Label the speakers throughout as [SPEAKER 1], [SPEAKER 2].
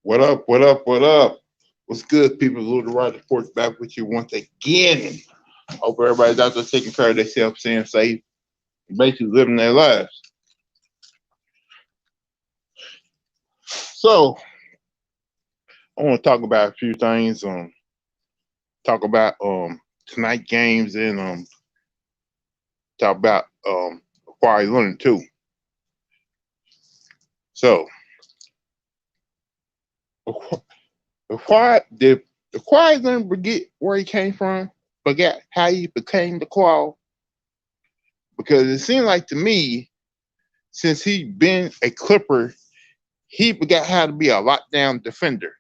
[SPEAKER 1] What up? What up? What up? What's good, people? Louthewritersports back with you once again. Hope everybody's out there taking care of themselves, staying safe, basically living their lives. So, I want to talk about a few things. Talk about tonight games and talk about Kawhi Leonard too. So, the Kawhi Leonard forget where he came from, forget how he became the Kawhi, because it seemed like to me, since he been a Clipper, he forgot how to be a lockdown defender.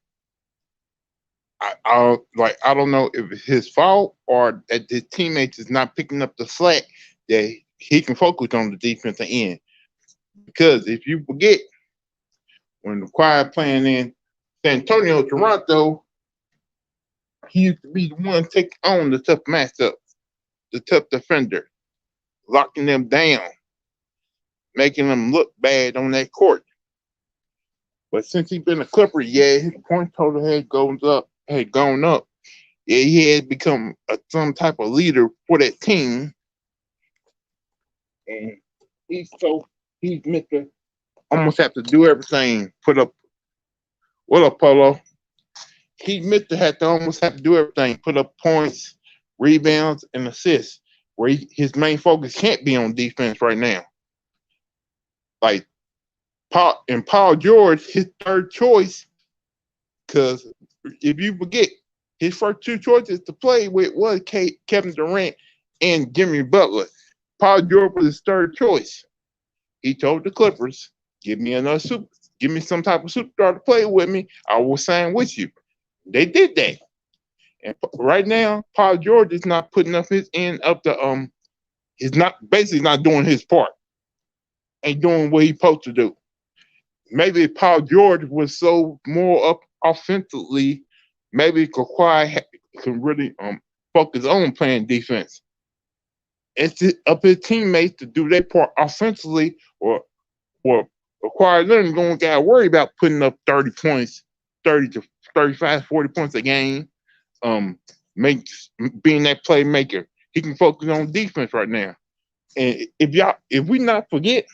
[SPEAKER 1] I don't know if it's his fault or that his teammates is not picking up the slack that he can focus on the defensive end. Because if you forget, when the Quiet playing in San Antonio, Toronto, he used to be the one taking on the tough matchup, the tough defender, locking them down, making them look bad on that court. But since he's been a Clipper, yeah, his point total had gone up. Yeah, he had become some type of leader for that team, and he's so he's Mister almost have to do everything. Put up what up, Polo? He Mister had to almost have to do everything. Put up points, rebounds, and assists. Where his main focus can't be on defense right now. Like Paul George, his third choice. Because if you forget, his first two choices to play with was Kevin Durant and Jimmy Butler. Paul George was his third choice. He told the Clippers, give me some type of superstar to play with me. I will sign with you. They did that. And right now, Paul George is not putting up his end up the he's not basically not doing his part. Ain't doing what he's supposed to do. Maybe if Paul George was so more up offensively, maybe Kawhi can really focus on playing defense. It's up his teammates to do their part offensively, or Kawhi Leonard going to got to worry about putting up 30 points, 30 to 35, 40 points a game, make being that playmaker. He can focus on defense right now. And if we not forget,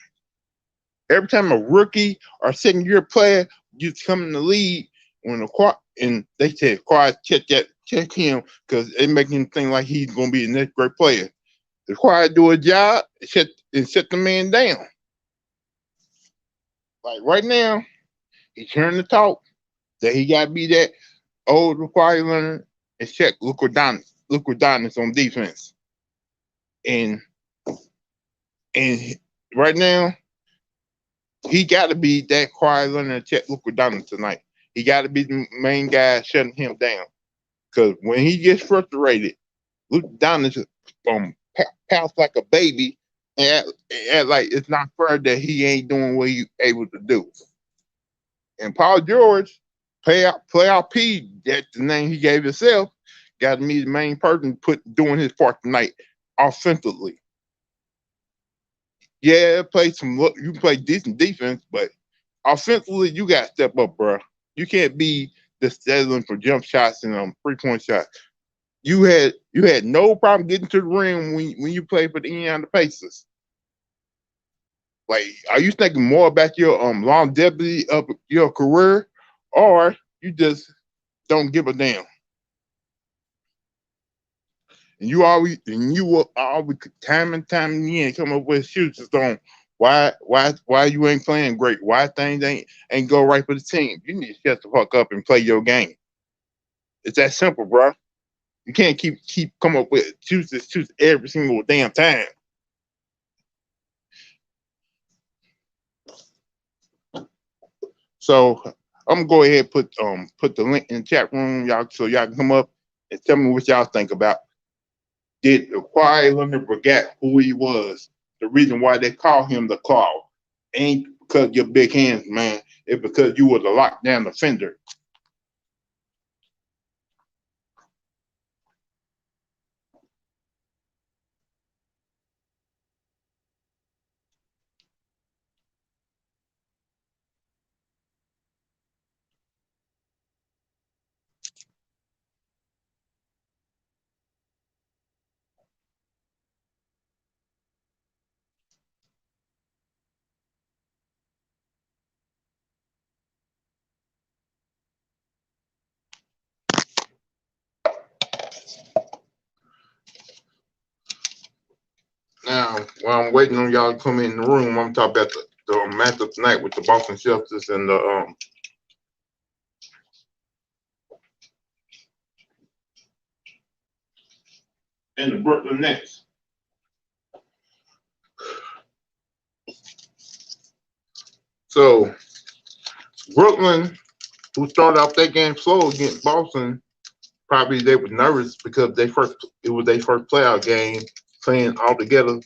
[SPEAKER 1] every time a rookie or second year player gets come in the league, when and they say quiet check him because they make him think like he's gonna be the next great player. The quiet do a job and set the man down. Like right now, he's hearing the talk that he gotta be that old Kawhi Leonard and check Look on defense. And and right now, he got to be that Kawhi Leonard and check Luka tonight. He got to be the main guy shutting him down. Because when he gets frustrated, Luka Doncic pounce like a baby and act like it's not fair that he ain't doing what he able to do. And Paul George, playoff P, that's the name he gave himself, got to be the main person doing his part tonight offensively. Yeah, you play decent defense, but offensively, you got to step up, bro. You can't be just settling for jump shots and 3-point shots. You had no problem getting to the rim when you played for the Indiana Pacers. Like, are you thinking more about your longevity of your career, or you just don't give a damn? And you will always time and time again come up with excuses on why you ain't playing great, why things ain't go right for the team. You need to shut the fuck up and play your game. It's that simple, bro. You can't keep come up with excuses every single damn time. So I'm gonna go ahead and put the link in the chat room, y'all, so y'all can come up and tell me what y'all think about. Did Kawhi Leonard forget who he was? The reason why they call him the Claw ain't because your big hands, man. It's because you was a lockdown defender. Now, while I'm waiting on y'all to come in the room, I'm talking about the matchup tonight with the Boston Celtics and the Brooklyn Nets. So Brooklyn, who started off that game slow against Boston, probably they were nervous because it was their first playoff game playing all together,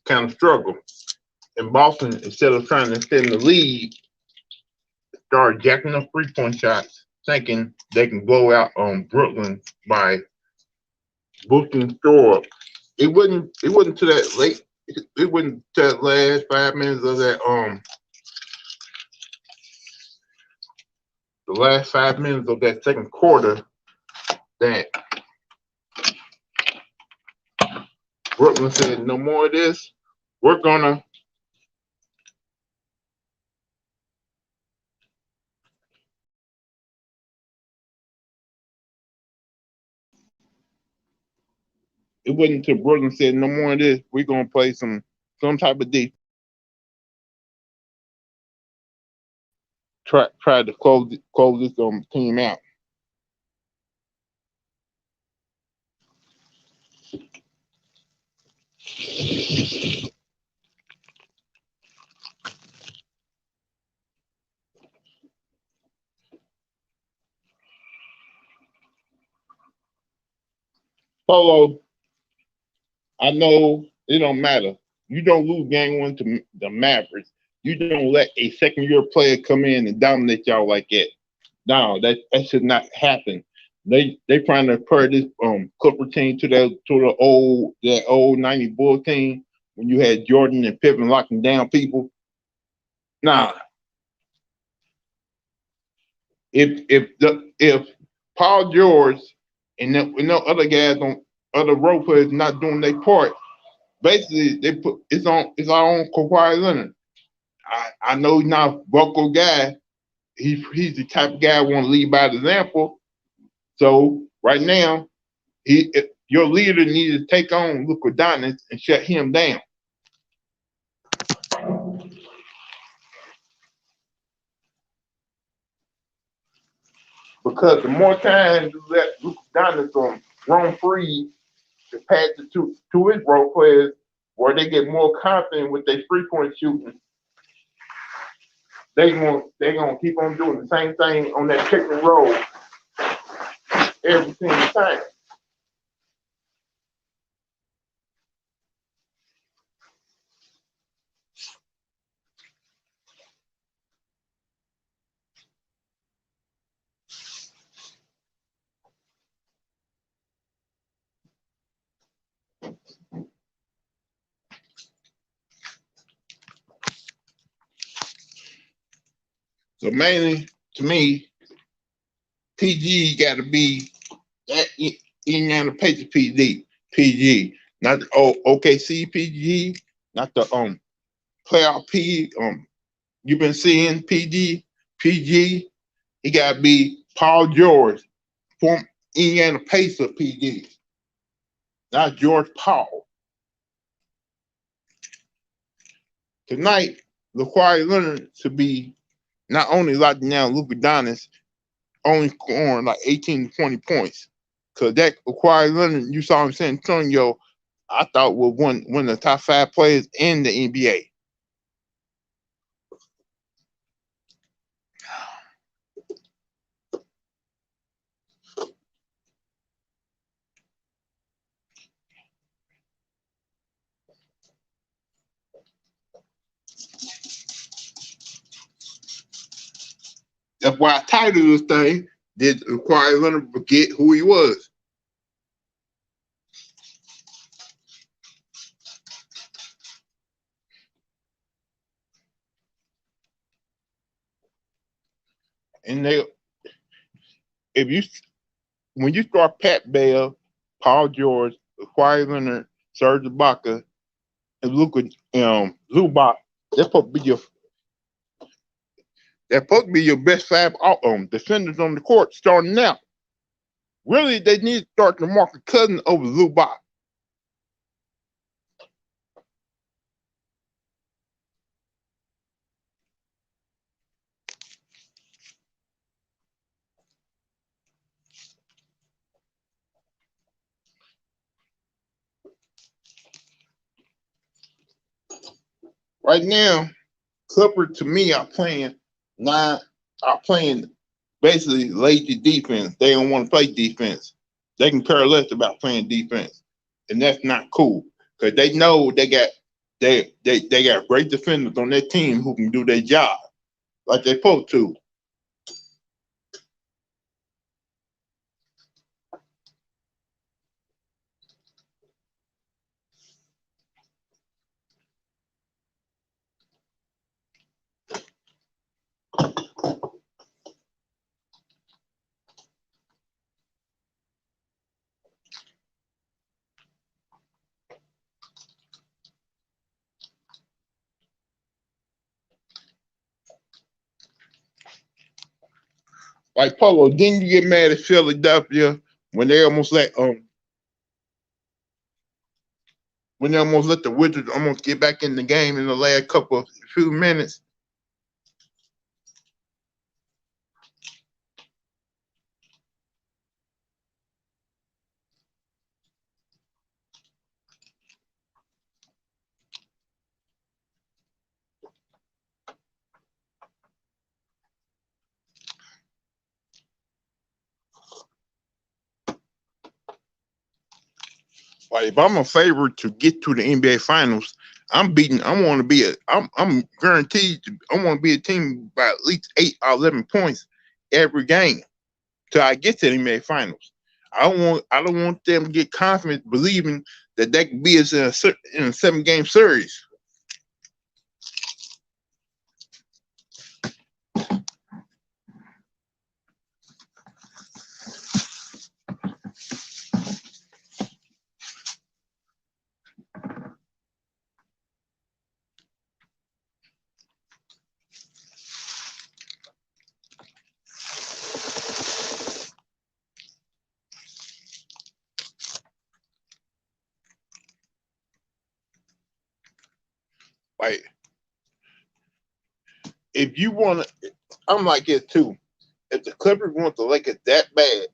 [SPEAKER 1] kind of struggled. And Boston, instead of trying to extend the lead, started jacking up 3-point shots, thinking they can blow out Brooklyn by boosting the score up. It wasn't to that late. It wasn't to that last 5 minutes of that the last 5 minutes of that second quarter that Brooklyn said, no more of this. We're gonna it wasn't until Brooklyn said, no more of this. We're gonna play some type of defense. Try to close this team out. Polo, I know it don't matter. You don't lose game one to the Mavericks. You don't let a second-year player come in and dominate y'all like that. No, that should not happen. They trying to compare this Clipper team to the old 90 Bull team when you had Jordan and Pippen locking down people. Nah. If Paul George and no other guys on other role players not doing their part, basically they put it's our own Kawhi Leonard. I know he's not a vocal guy. He's the type of guy who want to lead by example. So right now, your leader needs to take on Louthewritersports and shut him down. Because the more times you let Louthewritersports roam free to pass it to his role players, where they get more confident with their 3-point shooting, they're gonna keep on doing the same thing on that pick and roll every single time. So mainly, to me, PG got to be that Indiana Pacers PG, not the OKC PG, not the playoff P. You've been seeing PG. He got to be Paul George, from Indiana Pacer PG, not George Paul. Tonight, Kawhi Leonard should be not only locking down Louthewritersports, only scoring like 18 to 20 points. Because that Kawhi Leonard, you saw him San Antonio, I thought was one of the top 5 players in the NBA. That's why I titled this thing, did Kawhi Leonard forget who he was? And when you start Pat Bell, Paul George, Kawhi Leonard, Serge Ibaka, and Zubac, that's supposed to be your best 5 defenders on the court starting out. Really, they need to start DeMarcus Cousins over Zubac. Right now, Clippers to me nine are playing basically lazy defense. They don't want to play defense. They can care less about playing defense, and that's not cool because they know they got great defenders on their team who can do their job like they're supposed to. Like Polo, didn't you get mad at Philadelphia when they almost let the Wizards almost get back in the game in the last few minutes? Like if I'm a favorite to get to the NBA Finals, I'm beating. I want to be a. I'm guaranteed. I want to be a team by at least 8 or 11 points every game till I get to the NBA Finals. I don't want them to get confident believing that they can be in a 7-game series. Like if you want to, I'm like it too. If the Clippers want the Lakers that bad,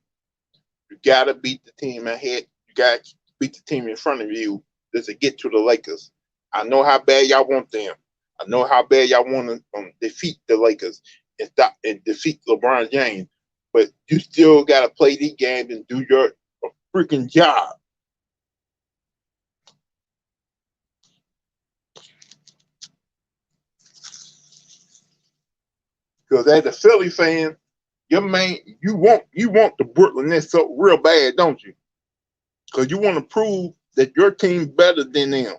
[SPEAKER 1] you gotta beat the team ahead. You gotta beat the team in front of you just to get to the Lakers. I know how bad y'all want them. I know how bad y'all want to defeat the Lakers and defeat LeBron James. But you still gotta play these games and do your freaking job. Because as a Philly fan, you want the Brooklyn Nets so real bad, don't you? Because you want to prove that your team's better than them.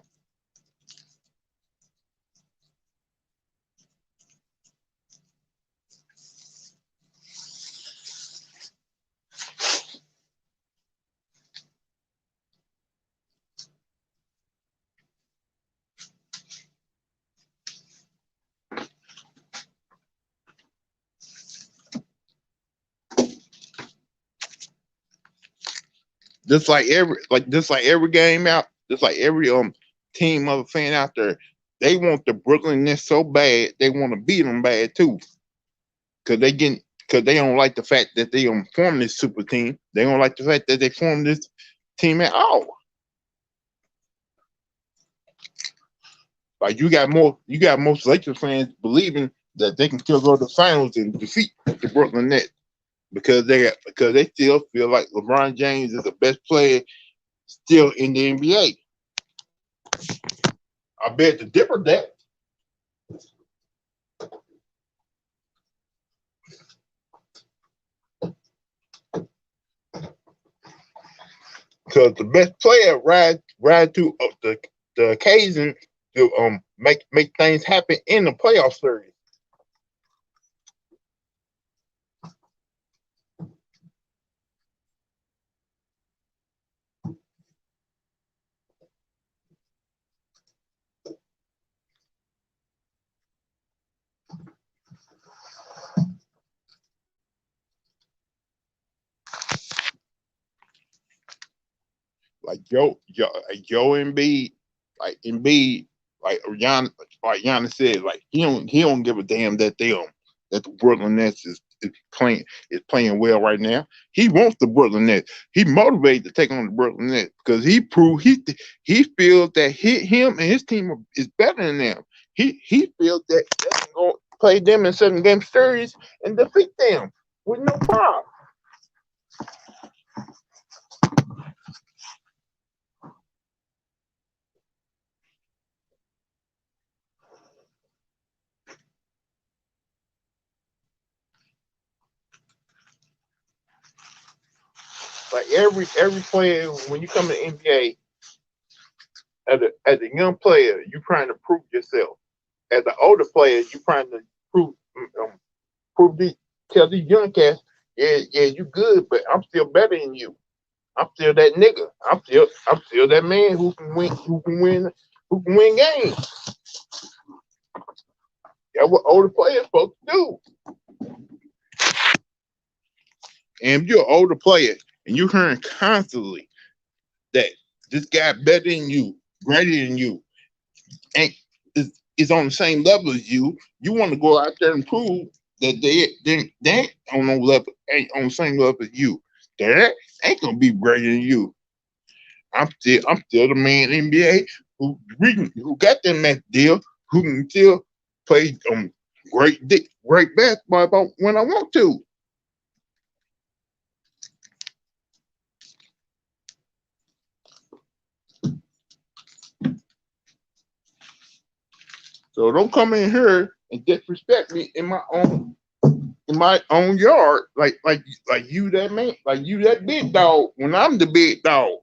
[SPEAKER 1] Just like every game out, just like every team of a fan out there, they want the Brooklyn Nets so bad they want to beat them bad too. Because they don't like the fact that they formed this super team. They don't like the fact that they formed this team at all. Like you got most Lakers fans believing that they can still go to the finals and defeat the Brooklyn Nets because they still feel like LeBron James is the best player still in the NBA. I bet the different that because the best player ride to the occasion to make things happen in the playoff series. Like Joe Embiid, like Giannis said, like he don't give a damn that that the Brooklyn Nets is playing well right now. He wants the Brooklyn Nets. He motivated to take on the Brooklyn Nets because he feels that him and his team is better than them. He feels that they can go play them in 7-game series and defeat them with no problem. Like every player, when you come to the NBA, as a young player, you're trying to prove yourself. As an older player, you're trying to prove um, prove these tell these young cats, yeah, you good, but I'm still better than you. I'm still that nigga. I'm still that man who can win games. That's what older players supposed to do. And if you're an older player and you're hearing constantly that this guy better than you, greater than you, and is on the same level as you, you want to go out there and prove that they ain't on no level, ain't on the same level as you. That ain't gonna be greater than you. I'm still the man in the NBA who got that max deal, who can still play great basketball when I want to. So don't come in here and disrespect me in my own yard, like you that man, like you that big dog when I'm the big dog.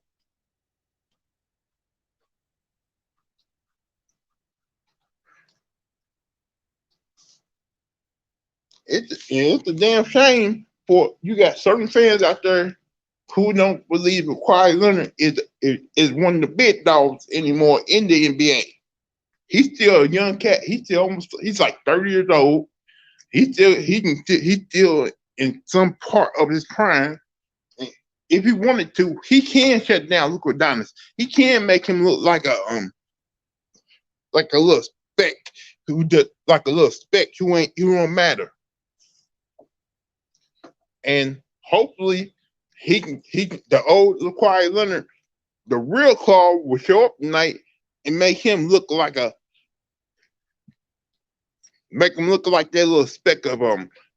[SPEAKER 1] It's a damn shame for you got certain fans out there who don't believe that Kawhi Leonard is one of the big dogs anymore in the NBA. He's still a young cat. He's like 30 years old. He's still in some part of his prime. If he wanted to, he can shut down Luka Doncic. He can make him look like a little speck who don't matter. And hopefully the old Kawhi Leonard, the real Claw will show up tonight and make him look like that little speck of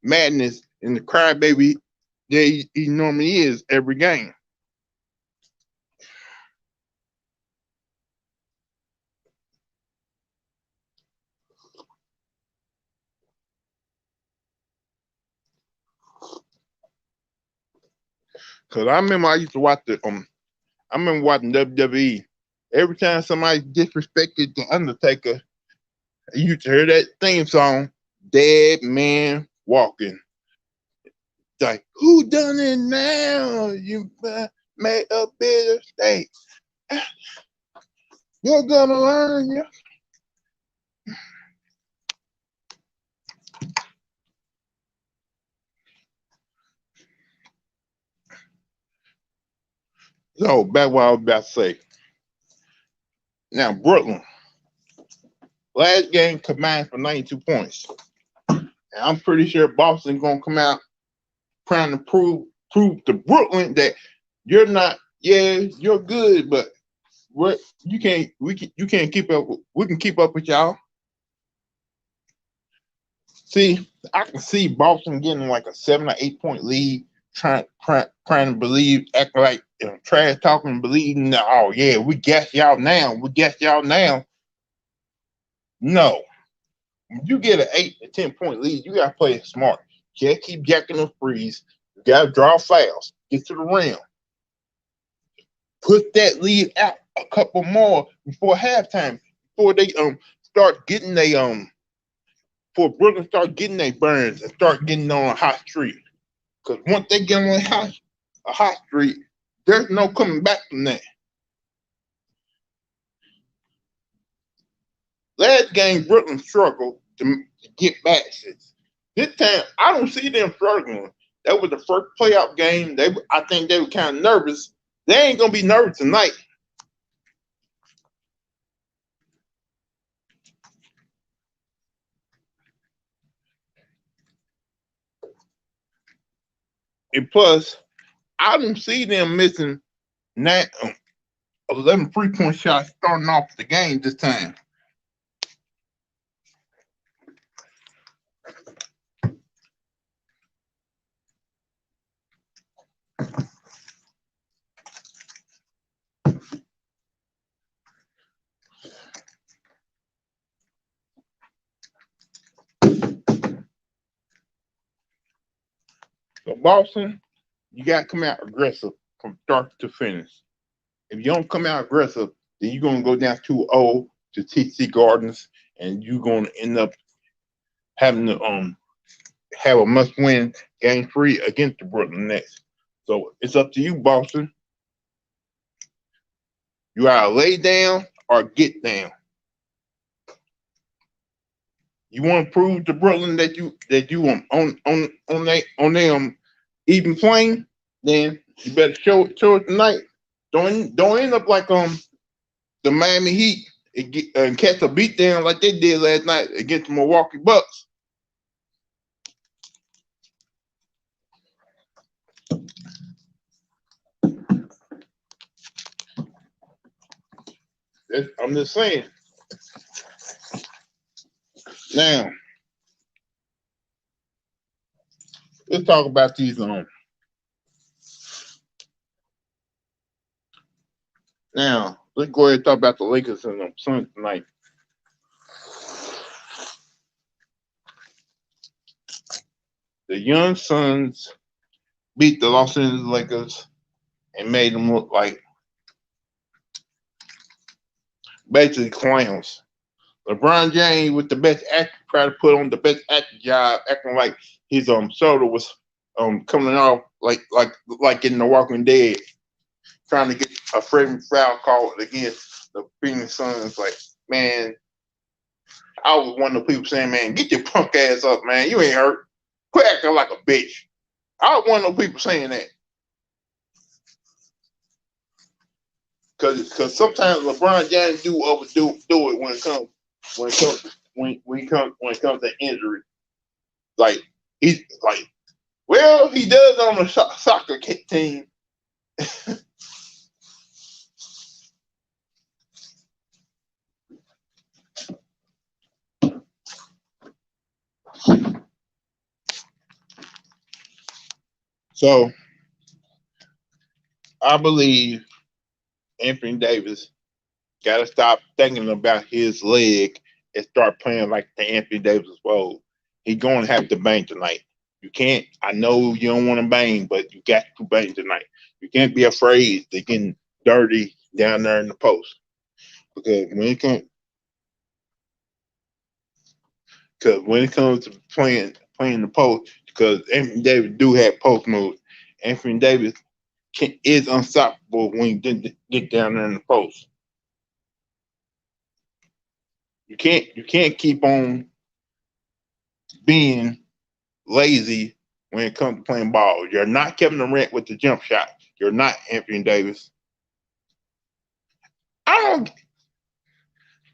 [SPEAKER 1] madness in the crybaby that he normally is every game. Cause I remember I remember watching WWE. Every time somebody disrespected the Undertaker, you used to hear that theme song, "Dead Man Walking." Like, who done it now? You made a better mistake. You're gonna learn. Yeah. So back what I was about to say. Now Brooklyn, last game combined for 92 points. And I'm pretty sure Boston gonna come out trying to prove to Brooklyn that you're not. Yeah, you're good, but you can't keep up. We can keep up with y'all. See, I can see Boston getting like a 7 or 8 point lead, trying to believe, acting like trash talking, believing that, oh yeah, we got y'all now. We got y'all now. No, when you get an 8 to 10 point lead, you gotta play it smart. You can't keep jacking them frees. You gotta draw fouls, get to the rim, put that lead out a couple more before halftime, before they start getting before Brooklyn start getting their burns and start getting on a hot streak. Because once they get on a hot streak, there's no coming back from that. Last game, Brooklyn struggled to get back. This time, I don't see them struggling. That was the first playoff game. I think they were kind of nervous. They ain't gonna be nervous tonight. And plus, I don't see them missing 11 3-point shots starting off the game this time. So Boston, you got to come out aggressive from start to finish. If you don't come out aggressive, then you're going to go down 2-0 to TC Gardens, and you're going to end up having to have a must-win game 3 against the Brooklyn Nets. So it's up to you, Boston. You either lay down or get down. You want to prove to Brooklyn that you on them even playing, then you better show it tonight. Don't end up like the Miami Heat and catch a beat down like they did last night against the Milwaukee Bucks. I'm just saying. Now, let's talk about these. Now, let's go ahead and talk about the Lakers and the Suns tonight. The young Suns beat the Los Angeles Lakers and made them look like basically clowns. LeBron James, with the best actor, tried to put on the best acting job, acting like his shoulder was coming off like in The Walking Dead, trying to get a friendly foul call against the Phoenix Suns. Like, man, I was one of the people saying, man, get your punk ass up, man. You ain't hurt. Quit acting like a bitch. I was one of those people saying that. Cause sometimes LeBron James do overdo it when it comes to injury. Like he's like, well, he does on the soccer team. So I believe Anthony Davis got to stop thinking about his leg and start playing like the Anthony Davis role. He's going to have to bang tonight. You can't. I know you don't want to bang, but you got to bang tonight. You can't be afraid to get dirty down there in the post, because when it comes to playing the post, because Anthony Davis do have post moves. Anthony Davis is unstoppable when you get down there in the post. You can't keep on being lazy when it comes to playing ball. You're not Kevin Durant with the jump shot. You're not Anthony Davis.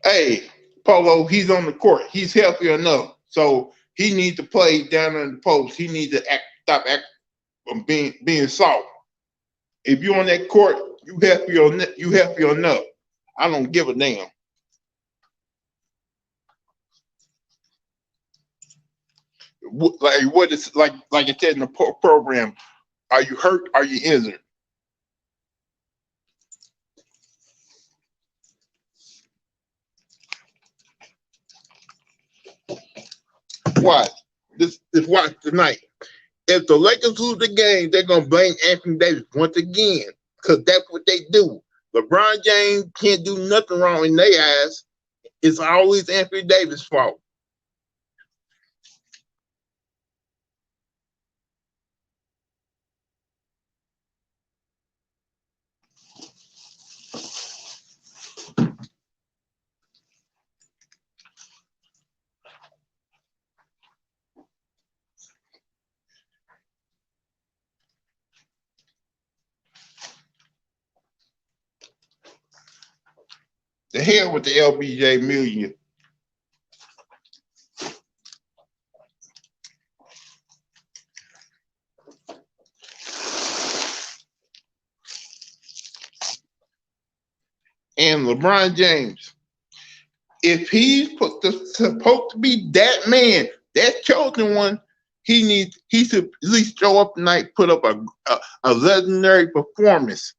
[SPEAKER 1] Hey, Polo, he's on the court. He's healthy enough. So he needs to play down in the post. He needs to stop being soft. If you're on that court, you healthy enough. I don't give a damn. Like what is like it said in the program, are you hurt? Are you injured? Watch this. Watch tonight. If the Lakers lose the game, they're gonna blame Anthony Davis once again, because that's what they do. LeBron James can't do nothing wrong in their eyes. It's always Anthony Davis' fault. The hell with the LBJ million. And LeBron James, if he's supposed to be that man, that chosen one, he should at least show up tonight, put up a legendary performance.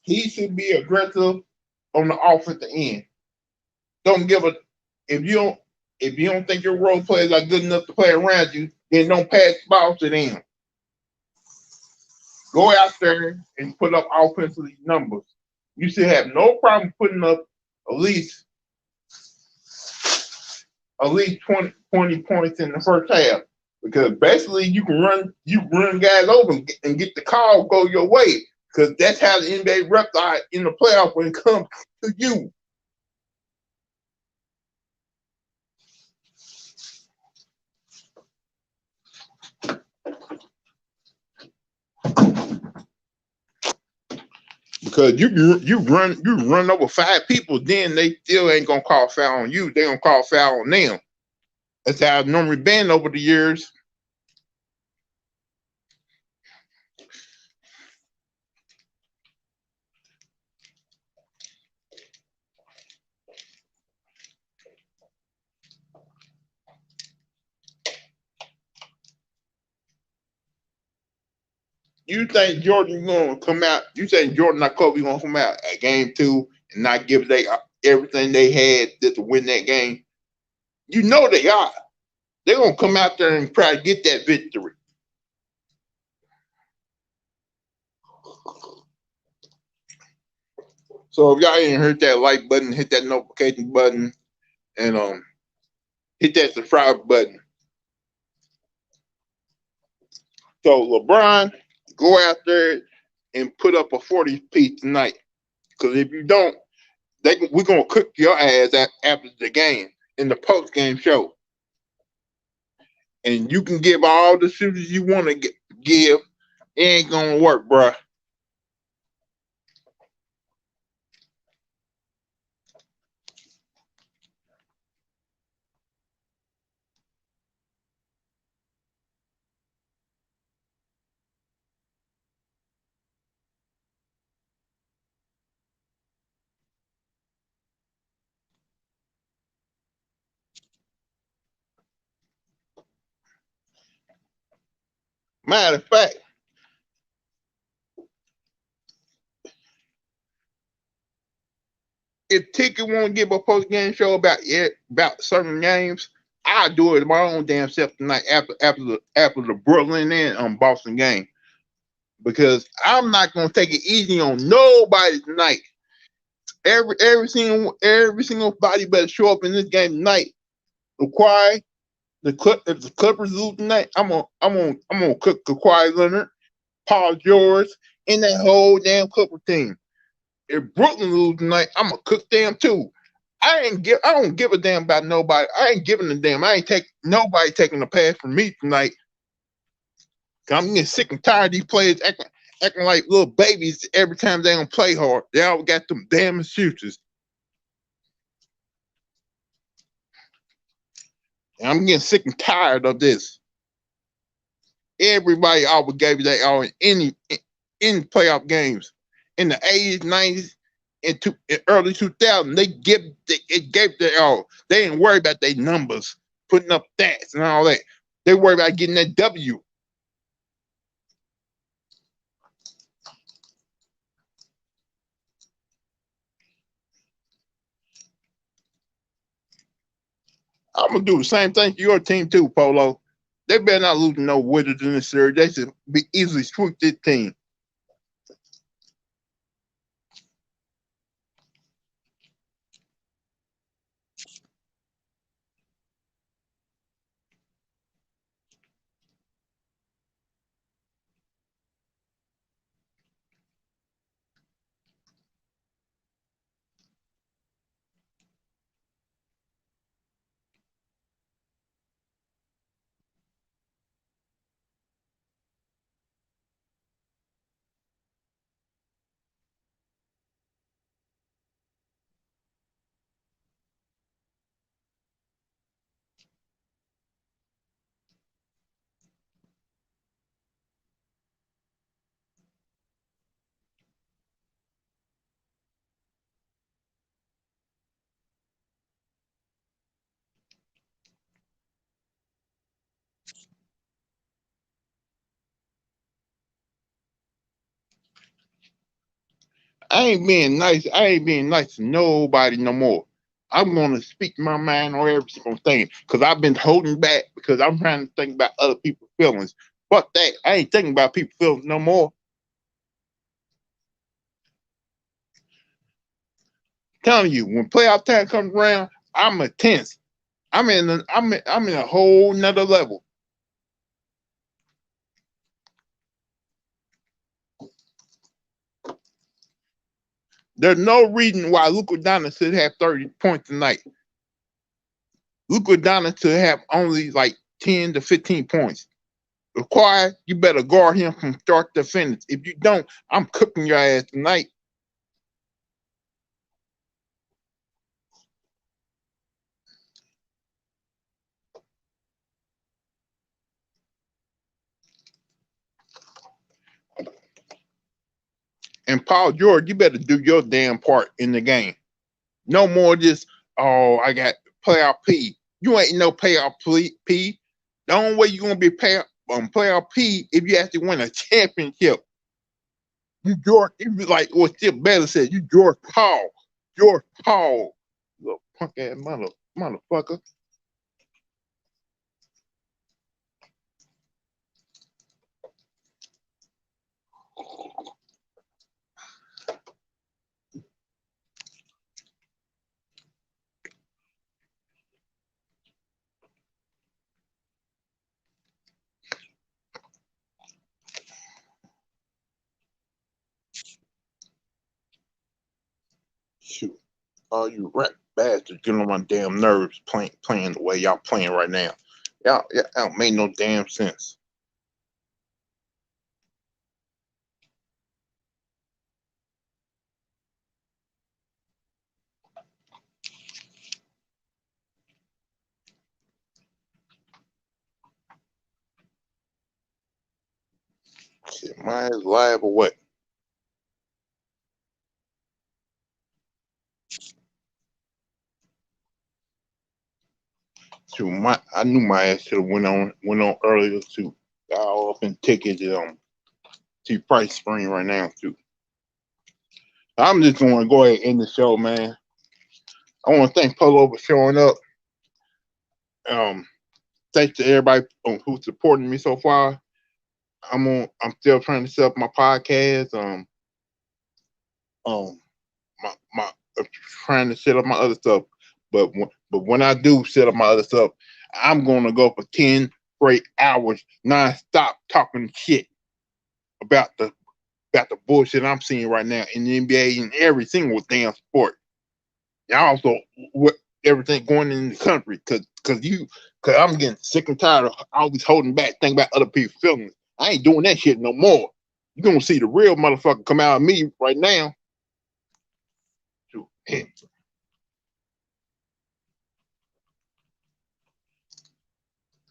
[SPEAKER 1] He should be aggressive on the offensive end. Don't give a if you don't think your role players are good enough to play around you, then don't pass the ball to them. Go out there and put up offensive numbers. You should have no problem putting up at least 20 points in the first half. Because basically you run guys over and get the call go your way. Because that's how the NBA refs are in the playoff when it comes to you. Because you run over 5 people, then they still ain't gonna call foul on you. They gonna call foul on them. That's how it's normally been over the years. You think Jordan gonna come out? You think Jordan or Kobe gonna come out at game 2 and not give they everything they had just to win that game? You know they are. They're gonna come out there and try to get that victory. So if y'all ain't hit that like button, hit that notification button, and hit that subscribe button. So LeBron, go out there and put up a 40 piece tonight. Because if you don't, we're gonna cook your ass after the game in the post game show. And you can give all the shooters you want to give. It ain't gonna work, bruh. Matter of fact, if Ticket want to give a post game show about certain games, I'll do it my own damn self tonight after the Brooklyn and Boston game. Because I'm not gonna take it easy on nobody tonight. Every single body better show up in this game tonight. Kawhi, if the Clippers lose tonight, I'm gonna cook Kawhi Leonard, Paul George, and that whole damn Clipper team. If Brooklyn lose tonight, I'm gonna cook them too. I don't give a damn about nobody. I ain't giving a damn. I ain't nobody taking a pass from me tonight. I'm getting sick and tired of these players acting like little babies every time they don't play hard. They all got them damn excuses. And I'm getting sick and tired of this. Everybody always gave you that all in playoff games. In the 80s, 90s, in early 2000s, it gave their all. They didn't worry about their numbers, putting up stats and all that. They worry about getting that W. I'm gonna do the same thing to your team too, Polo. They better not lose no Wizards in this series. They should be easily sweep this team. I ain't being nice. I ain't being nice to nobody no more. I'm gonna speak my mind on every single thing because I've been holding back because I'm trying to think about other people's feelings. Fuck that. I ain't thinking about people's feelings no more. Telling you, when playoff time comes around, I'm intense. I'm in a whole nother level. There's no reason why Luka Doncic should have 30 points tonight. Luka Doncic should have only like 10 to 15 points. Kawhi, you better guard him from start to finish. If you don't, I'm cooking your ass tonight. And Paul George, you better do your damn part in the game. No more just, oh, I got playoff P. You ain't no playoff P. The only way you're going to be playoff P if you actually win a championship. You George, if you like what Chip Baylor said, you George Paul. George Paul. Little punk ass motherfucker. Shoot. Oh, you rat bastards getting on my damn nerves playing the way y'all playing right now. Y'all don't make no damn sense. Shit, mine is live or what? Shoot, I knew my ass should have went on earlier too. Got all up in tickets to price spring right now too. I'm just gonna go ahead and end the show, man. I want to thank Polo for showing up. Thanks to everybody who's supporting me so far. I'm still trying to set up my podcast. My trying to set up my other stuff. But when I do set up my other stuff, I'm gonna go for 10 straight hours non-stop talking shit about the bullshit I'm seeing right now in the NBA and every single damn sport. And also what everything going in the country, cause I'm getting sick and tired of always holding back, thinking about other people's feelings. I ain't doing that shit no more. You're gonna see the real motherfucker come out of me right now.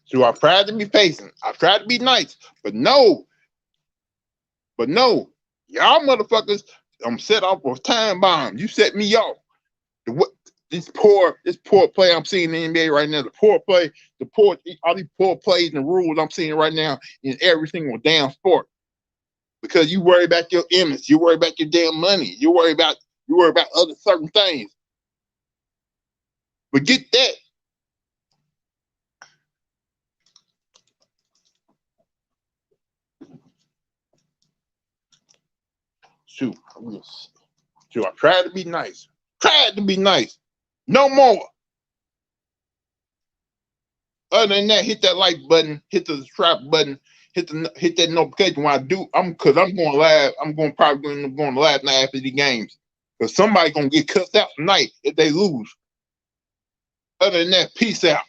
[SPEAKER 1] So I tried to be patient. I tried to be nice, but no. Y'all motherfuckers, I'm set off with time bomb. You set me off. This poor play I'm seeing in the NBA right now, all these poor plays and rules I'm seeing right now in every single damn sport. Because you worry about your image, you worry about your damn money, you worry about other certain things. But get that. Shoot, I tried to be nice. No more. Other than that, hit that like button, hit the subscribe button, hit that notification when I do. I'm going live. I'm probably going live now after the games. Because somebody's gonna get cussed out tonight if they lose. Other than that, peace out.